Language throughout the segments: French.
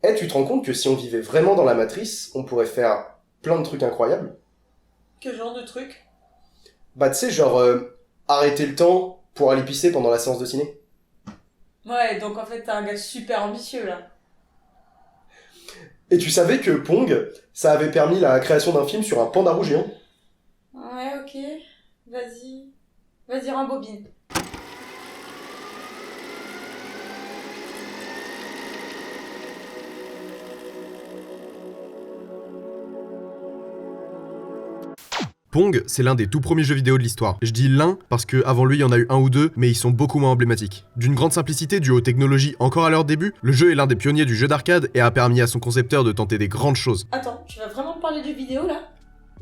Eh, tu te rends compte que si on vivait vraiment dans la matrice, on pourrait faire plein de trucs incroyables? Quel genre de truc? Bah tu sais, genre arrêter le temps pour aller pisser pendant la séance de ciné. Ouais, donc en fait, t'es un gars super ambitieux, là. Et tu savais que Pong, ça avait permis la création d'un film sur un panda rouge géant? Ouais, ok. Vas-y. Vas-y, rembobine. Pong, c'est l'un des tout premiers jeux vidéo de l'histoire. Je dis l'un parce que avant lui, il y en a eu un ou deux, mais ils sont beaucoup moins emblématiques. D'une grande simplicité due aux technologies encore à leur début, le jeu est l'un des pionniers du jeu d'arcade et a permis à son concepteur de tenter des grandes choses. Attends, tu vas vraiment me parler de vidéo, là?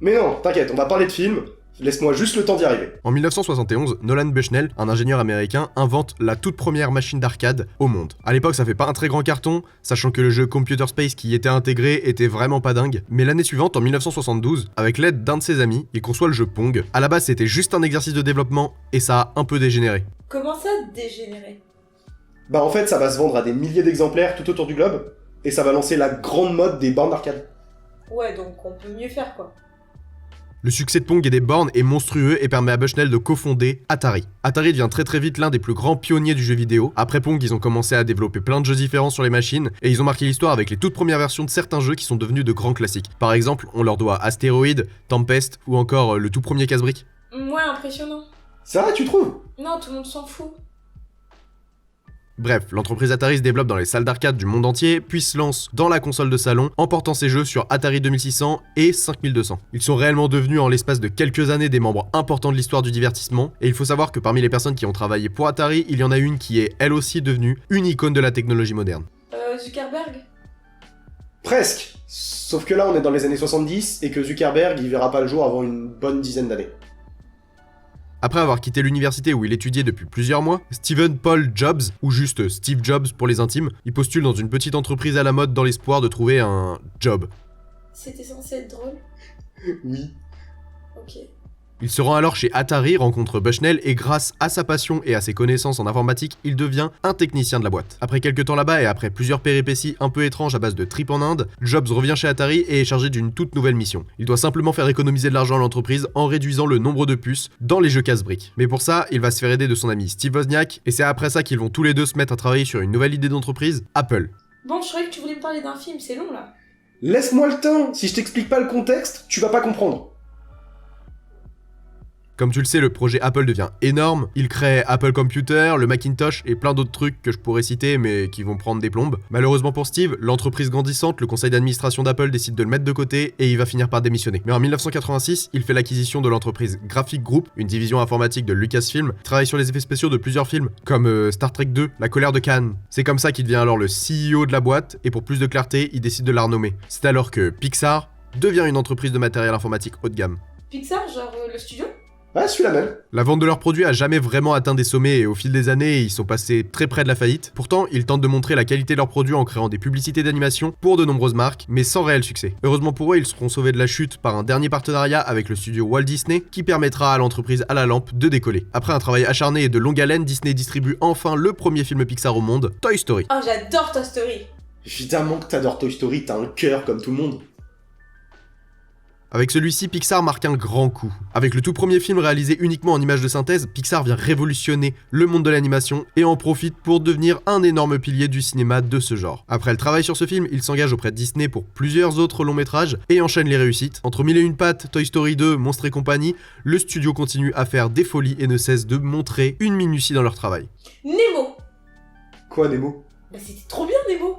Mais non, t'inquiète, on va parler de film. Laisse-moi juste le temps d'y arriver. En 1971, Nolan Bushnell, un ingénieur américain, invente la toute première machine d'arcade au monde. À l'époque, ça fait pas un très grand carton, sachant que le jeu Computer Space qui y était intégré était vraiment pas dingue. Mais l'année suivante, en 1972, avec l'aide d'un de ses amis, il conçoit le jeu Pong. À la base, c'était juste un exercice de développement et ça a un peu dégénéré. Comment ça, dégénérer? Bah en fait, ça va se vendre à des milliers d'exemplaires tout autour du globe, et ça va lancer la grande mode des bornes d'arcade. Ouais, donc on peut mieux faire, quoi. Le succès de Pong et des bornes est monstrueux et permet à Bushnell de cofonder Atari. Atari devient très vite l'un des plus grands pionniers du jeu vidéo. Après Pong, ils ont commencé à développer plein de jeux différents sur les machines et ils ont marqué l'histoire avec les toutes premières versions de certains jeux qui sont devenus de grands classiques. Par exemple, on leur doit Asteroid, Tempest ou encore le tout premier casse-brique. Ouais, impressionnant. Ça va, tu trouves? Non, tout le monde s'en fout. Bref, l'entreprise Atari se développe dans les salles d'arcade du monde entier, puis se lance dans la console de salon en portant ses jeux sur Atari 2600 et 5200. Ils sont réellement devenus en l'espace de quelques années des membres importants de l'histoire du divertissement, et il faut savoir que parmi les personnes qui ont travaillé pour Atari, il y en a une qui est elle aussi devenue une icône de la technologie moderne. Zuckerberg? Presque. Sauf que là, on est dans les années 70 et que Zuckerberg, il verra pas le jour avant une bonne dizaine d'années. Après avoir quitté l'université où il étudiait depuis plusieurs mois, Stephen Paul Jobs, ou juste Steve Jobs pour les intimes, il postule dans une petite entreprise à la mode dans l'espoir de trouver un job. C'était censé être drôle? Oui. Ok. Il se rend alors chez Atari, rencontre Bushnell et grâce à sa passion et à ses connaissances en informatique, il devient un technicien de la boîte. Après quelques temps là-bas et après plusieurs péripéties un peu étranges à base de trip en Inde, Jobs revient chez Atari et est chargé d'une toute nouvelle mission. Il doit simplement faire économiser de l'argent à l'entreprise en réduisant le nombre de puces dans les jeux casse-briques. Mais pour ça, il va se faire aider de son ami Steve Wozniak et c'est après ça qu'ils vont tous les deux se mettre à travailler sur une nouvelle idée d'entreprise, Apple. Bon, je croyais que tu voulais me parler d'un film, c'est long, là. Laisse-moi le temps. Si je t'explique pas le contexte, tu vas pas comprendre. Comme tu le sais, le projet Apple devient énorme. Il crée Apple Computer, le Macintosh et plein d'autres trucs que je pourrais citer mais qui vont prendre des plombes. Malheureusement pour Steve, l'entreprise grandissante, le conseil d'administration d'Apple décide de le mettre de côté et il va finir par démissionner. Mais en 1986, il fait l'acquisition de l'entreprise Graphic Group, une division informatique de Lucasfilm, qui travaille sur les effets spéciaux de plusieurs films, comme Star Trek 2, La colère de Khan. C'est comme ça qu'il devient alors le CEO de la boîte et pour plus de clarté, il décide de la renommer. C'est alors que Pixar devient une entreprise de matériel informatique haut de gamme. Pixar, genre le studio? Ah, celui-là même. La vente de leurs produits a jamais vraiment atteint des sommets et au fil des années, ils sont passés très près de la faillite. Pourtant, ils tentent de montrer la qualité de leurs produits en créant des publicités d'animation pour de nombreuses marques, mais sans réel succès. Heureusement pour eux, ils seront sauvés de la chute par un dernier partenariat avec le studio Walt Disney qui permettra à l'entreprise à la lampe de décoller. Après un travail acharné et de longue haleine, Disney distribue enfin le premier film Pixar au monde, Toy Story. Oh, j'adore Toy Story. Évidemment que t'adores Toy Story, t'as un cœur comme tout le monde. Avec celui-ci, Pixar marque un grand coup. Avec le tout premier film réalisé uniquement en images de synthèse, Pixar vient révolutionner le monde de l'animation et en profite pour devenir un énorme pilier du cinéma de ce genre. Après le travail sur ce film, il s'engage auprès de Disney pour plusieurs autres longs métrages et enchaîne les réussites. Entre Mille et une pattes, Toy Story 2, Monstres et compagnie, le studio continue à faire des folies et ne cesse de montrer une minutie dans leur travail. Nemo. Quoi, Nemo? Bah c'était trop bien, Nemo.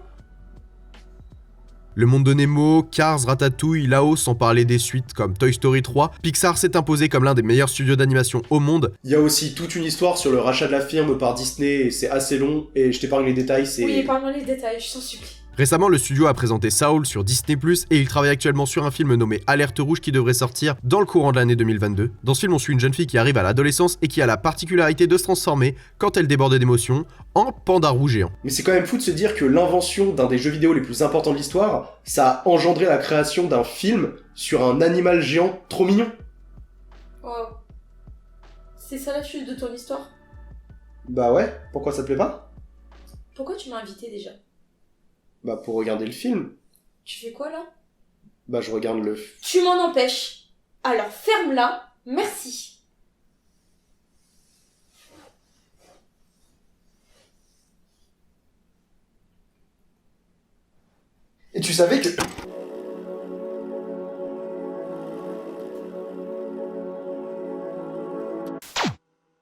Le monde de Nemo, Cars, Ratatouille, là-haut, sans parler des suites comme Toy Story 3, Pixar s'est imposé comme l'un des meilleurs studios d'animation au monde. Il y a aussi toute une histoire sur le rachat de la firme par Disney, et c'est assez long, et je t'épargne les détails, c'est... Oui, épargne-moi les détails, je t'en supplie. Récemment, le studio a présenté Saul sur Disney+, et il travaille actuellement sur un film nommé Alerte Rouge qui devrait sortir dans le courant de l'année 2022. Dans ce film, on suit une jeune fille qui arrive à l'adolescence et qui a la particularité de se transformer, quand elle déborde d'émotions, en panda rouge géant. Mais c'est quand même fou de se dire que l'invention d'un des jeux vidéo les plus importants de l'histoire, ça a engendré la création d'un film sur un animal géant trop mignon. Wow. C'est ça la chute de ton histoire? Bah ouais, pourquoi ça te plaît pas? Pourquoi tu m'as invité déjà? Bah pour regarder le film. Tu fais quoi là? Bah je regarde le... Tu m'en empêches. Alors ferme-la, merci. Et tu savais que...